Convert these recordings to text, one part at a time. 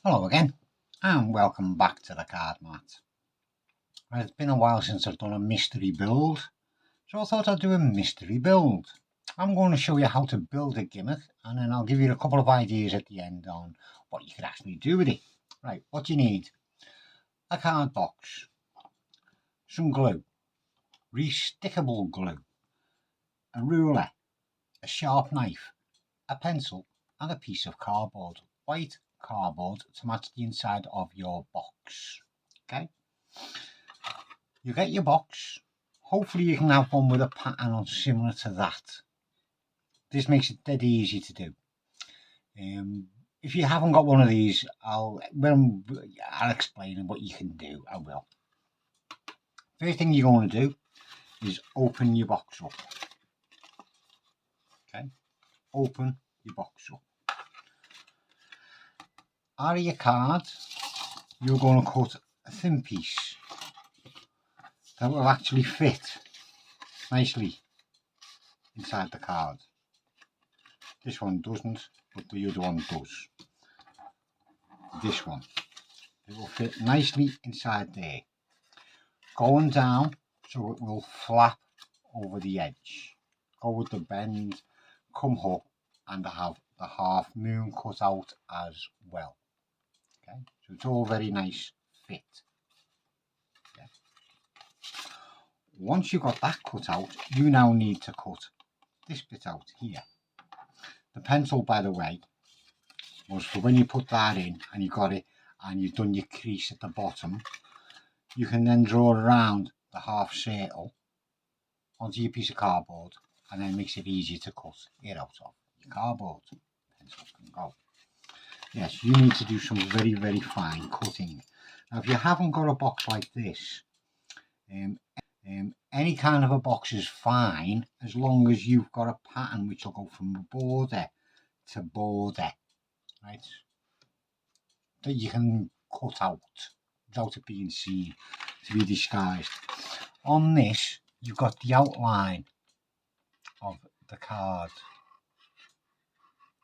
Hello again, and welcome back to the card mat. Right, it's been a while since I've done a mystery build, so I thought I'd do a mystery build. I'm going to show you how to build a gimmick, and then I'll give you a couple of ideas at the end on what you could actually do with it. Right, what do you need? A card box, some glue, restickable glue, a ruler, a sharp knife, a pencil, and a piece of cardboard. White cardboard to match the inside of your box. Okay? You get your box. Hopefully you can have one with a pattern on similar to that. This makes it dead easy to do. If you haven't got one of these, I'll explain what you can do. I will. First thing you're going to do is open your box up. Okay, open your box up. Out of your card, you're going to cut a thin piece that will actually fit nicely inside the card. This one doesn't, but the other one does. This one, it will fit nicely inside there, going down so it will flap over the edge. Go with the bend, come up, and have the half moon cut out as well. Okay, so it's all very nice fit. Yeah. Once you've got that cut out, you now need to cut this bit out here. The pencil, by the way, was for when you put that in and you got it and you've done your crease at the bottom, you can then draw around the half circle onto your piece of cardboard, and then it makes it easier to cut it out of your cardboard. Pencil can go. Yes, you need to do some very, very fine cutting. Now, if you haven't got a box like this, any kind of a box is fine as long as you've got a pattern which will go from border to border, right? That you can cut out without it being seen, to be disguised. On this, you've got the outline of the card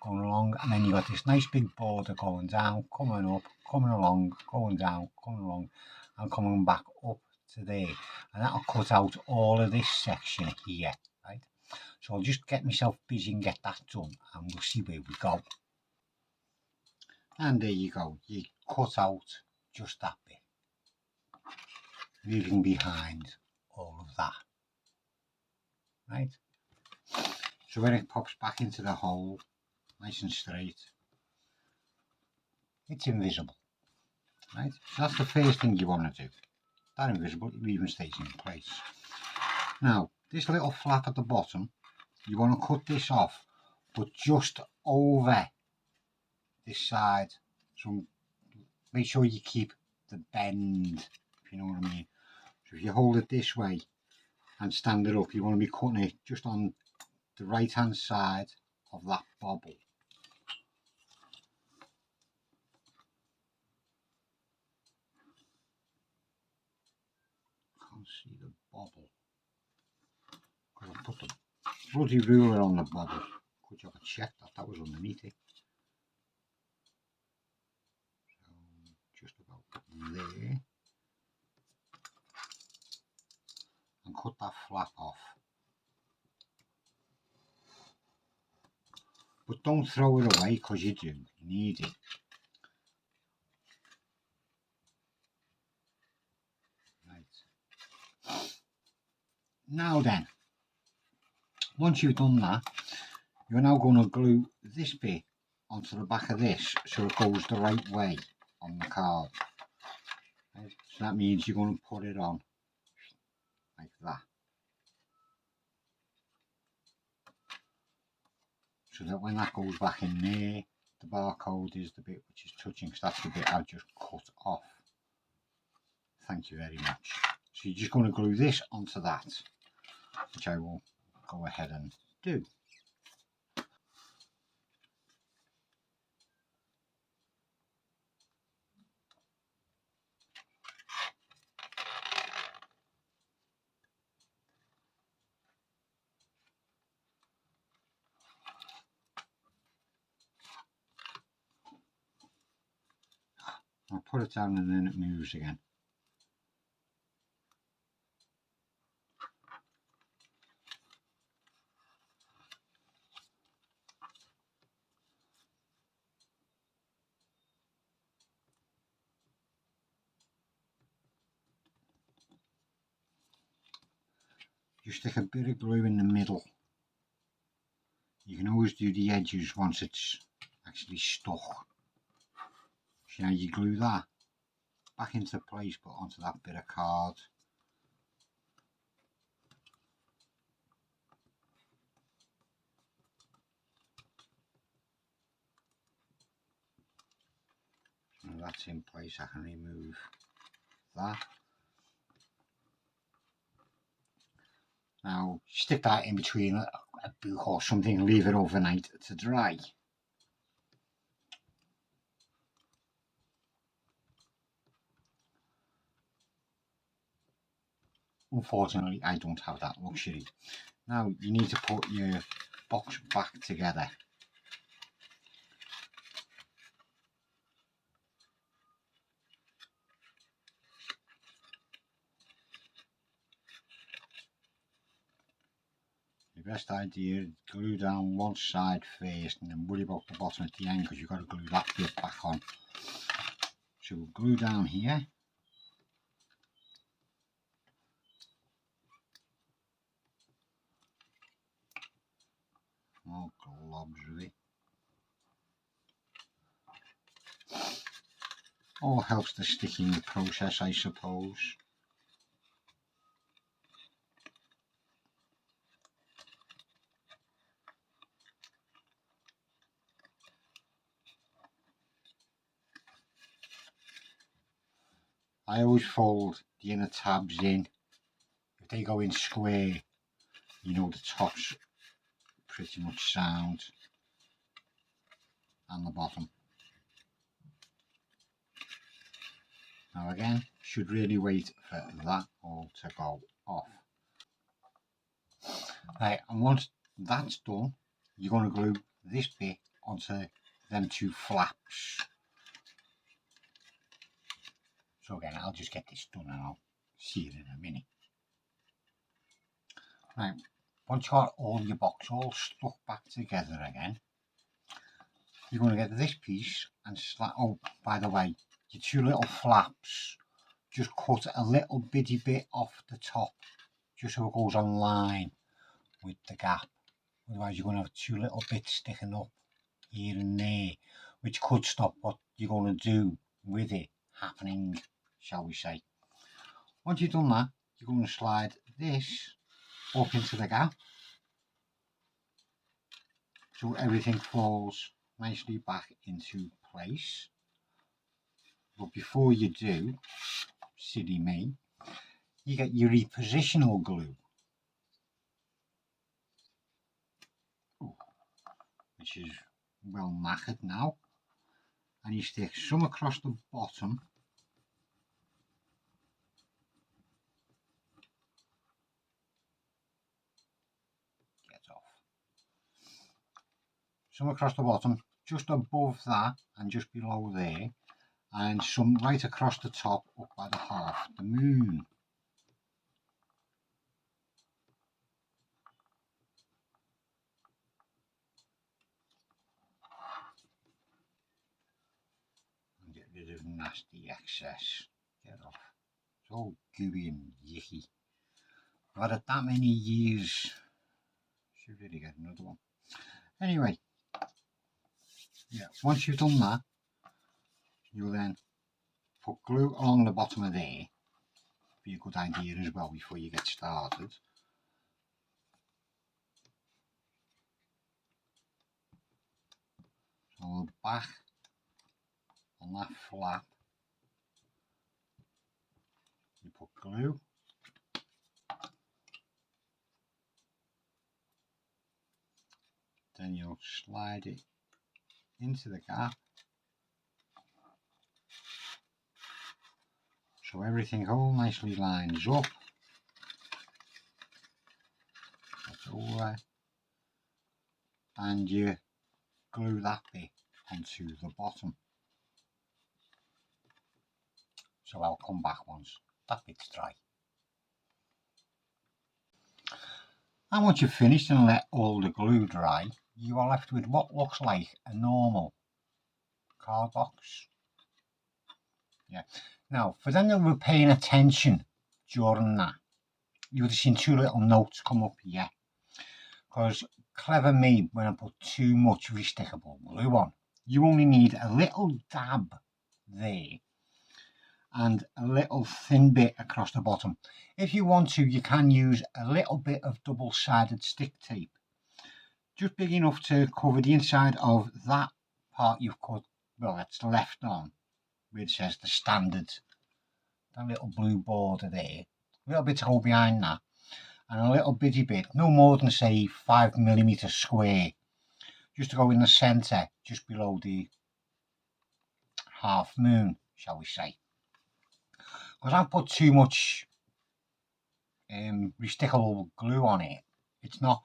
going along, and then you've got this nice big border going down, coming up, coming along, going down, coming along, and coming back up to there, and that'll cut out all of this section here, right? So I'll just get myself busy and get that done, and we'll see where we go. And there you go, you cut out just that bit, leaving behind all of that, right? So when it pops back into the hole, nice and straight, it's invisible, right? So that's the first thing you want to do. That invisible, it even stays in place. Now, this little flap at the bottom, you want to cut this off, but just over this side. So make sure you keep the bend, if you know what I mean. So if you hold it this way and stand it up, you want to be cutting it just on the right hand side of that bobble. Can't see the bobble because I put the bloody ruler on the bobble. Could you have checked that was underneath it? So just about there, and cut that flap off. But don't throw it away because you do, you need it. Right. Now then, once you've done that, you're now going to glue this bit onto the back of this so it goes the right way on the card. Right. So that means you're going to put it on like that. So that when that goes back in there, the barcode is the bit which is touching, because that's the bit I just cut off. Thank you very much. So you're just going to glue this onto that, which I will go ahead and do. I'll put it down and then it moves again. You stick a bit of glue in the middle. You can always do the edges once it's actually stuck. So now you glue that back into place, but onto that bit of card. So that's in place. I can remove that. Now stick that in between a book or something and leave it overnight to dry. Unfortunately, I don't have that luxury. Now you need to put your box back together. The best idea is glue down one side first and then worry about the bottom at the end, because you've got to glue that bit back on. So we'll glue down here. More globs of it. All helps the sticking process, I suppose. I always fold the inner tabs in. If they go in square, you know the top's pretty much sound, and the bottom. Now again, should really wait for that all to go off. Right, and once that's done, you're going to glue this bit onto them two flaps. So again, I'll just get this done and I'll see you in a minute. Right, once you've got all your box all stuck back together again, you're going to get this piece and oh, by the way, your two little flaps, just cut a little bitty bit off the top, just so it goes on line with the gap. Otherwise you're going to have two little bits sticking up here and there, which could stop what you're going to do with it happening, shall we say. Once you've done that, you're going to slide this up into the gap so everything falls nicely back into place. But before you do, silly me, you get your repositional glue, which is well knackered now, and you stick some across the bottom some across the bottom, just above that and just below there, and some right across the top up by the half the moon. And get rid of nasty excess. Get off. It's all gooey and yicky. I've had it that many years. Should really get another one. Anyway, yeah, once you've done that, you'll then put glue along the bottom of there. Be a good idea as well before you get started. So the back on that flap, you put glue. Then you'll slide it into the gap so everything all nicely lines up. That's over, and you glue that bit onto the bottom. so I'll come back once that bit's dry. And once you've finished and let all the glue dry, you are left with what looks like a normal card box. Yeah. Now, for them that were paying attention during that, you would have seen two little notes come up here. Because clever me, when I put too much restickable glue on, you only need a little dab there and a little thin bit across the bottom. If you want to, you can use a little bit of double-sided stick tape, just big enough to cover the inside of that part you've cut, well, that's left on, where it says the standard, that little blue border there, a little bit to go behind that, and a little bitty bit, no more than say 5mm square, just to go in the centre, just below the half moon, shall we say. Because I've put too much restickable glue on it, it's not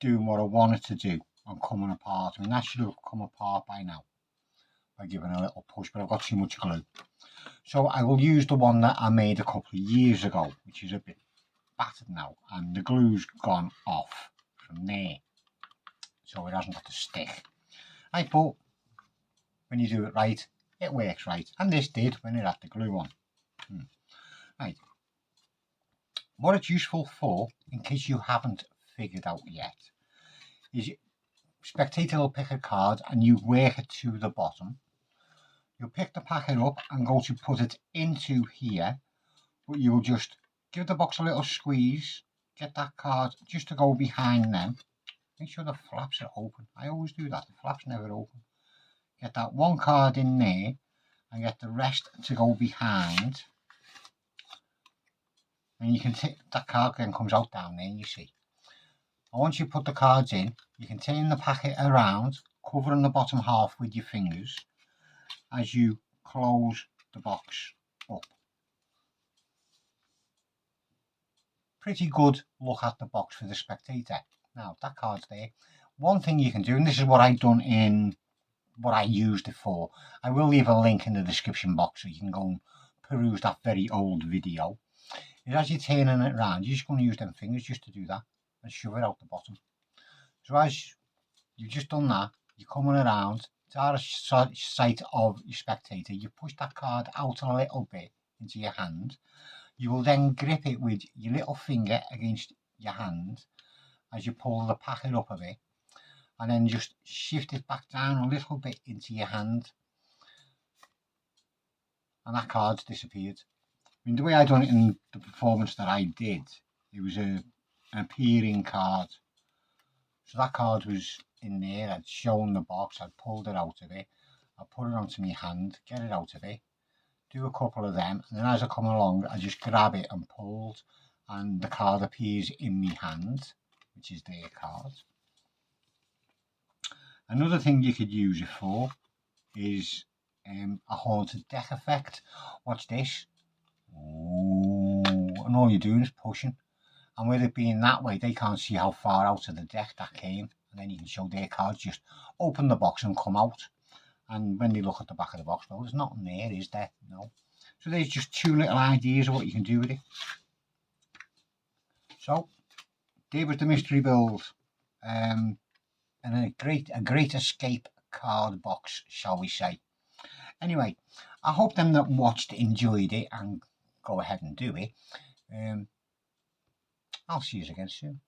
doing what I want it to do and coming apart. I mean, that should have come apart by now by giving a little push, but I've got too much glue. So I will use the one that I made a couple of years ago, which is a bit battered now, and the glue's gone off from there, so it hasn't got to stick. Right, but when you do it right, it works right, and this did when it had the glue on. Right, what it's useful for, in case you haven't figured out yet, is spectator will pick a card and you work it to the bottom. You'll pick the packet up and go to put it into here, but you'll just give the box a little squeeze, get that card just to go behind them. Make sure the flaps are open. I always do that, the flaps never open. Get that one card in there and get the rest to go behind. And you can take that card then comes out down there, you see. And once you put the cards in, you can turn the packet around, covering the bottom half with your fingers as you close the box up. Pretty good look at the box for the spectator. Now that card's there. One thing you can do, and this is what I've done in what I used it for, I will leave a link in the description box so you can go and peruse that very old video, is as you're turning it around, you're just going to use them fingers just to do that and shove it out the bottom. So as you've just done that, you're coming around to out of sight of your spectator, you push that card out a little bit into your hand. You will then grip it with your little finger against your hand as you pull the packet up a bit, and then just shift it back down a little bit into your hand, and that card's disappeared. I mean, the way I done it in the performance that I did, it was an appearing card. So that card was in there, I'd shown the box, I'd pulled it out of it, I put it onto my hand, get it out of it, do a couple of them, and then as I come along, I just grab it and pulled, and the card appears in my hand, which is their card. Another thing you could use it for is a haunted deck effect. Watch this. Ooh, and all you're doing is pushing, and with it being that way, they can't see how far out of the deck that came, and then you can show their cards just open the box and come out. And when they look at the back of the box, well, there's nothing there, is there? No. So there's just two little ideas of what you can do with it. So there was the mystery build, and a great escape card box, shall we say. Anyway, I hope them that watched enjoyed it and go ahead and do it. I'll see you again soon.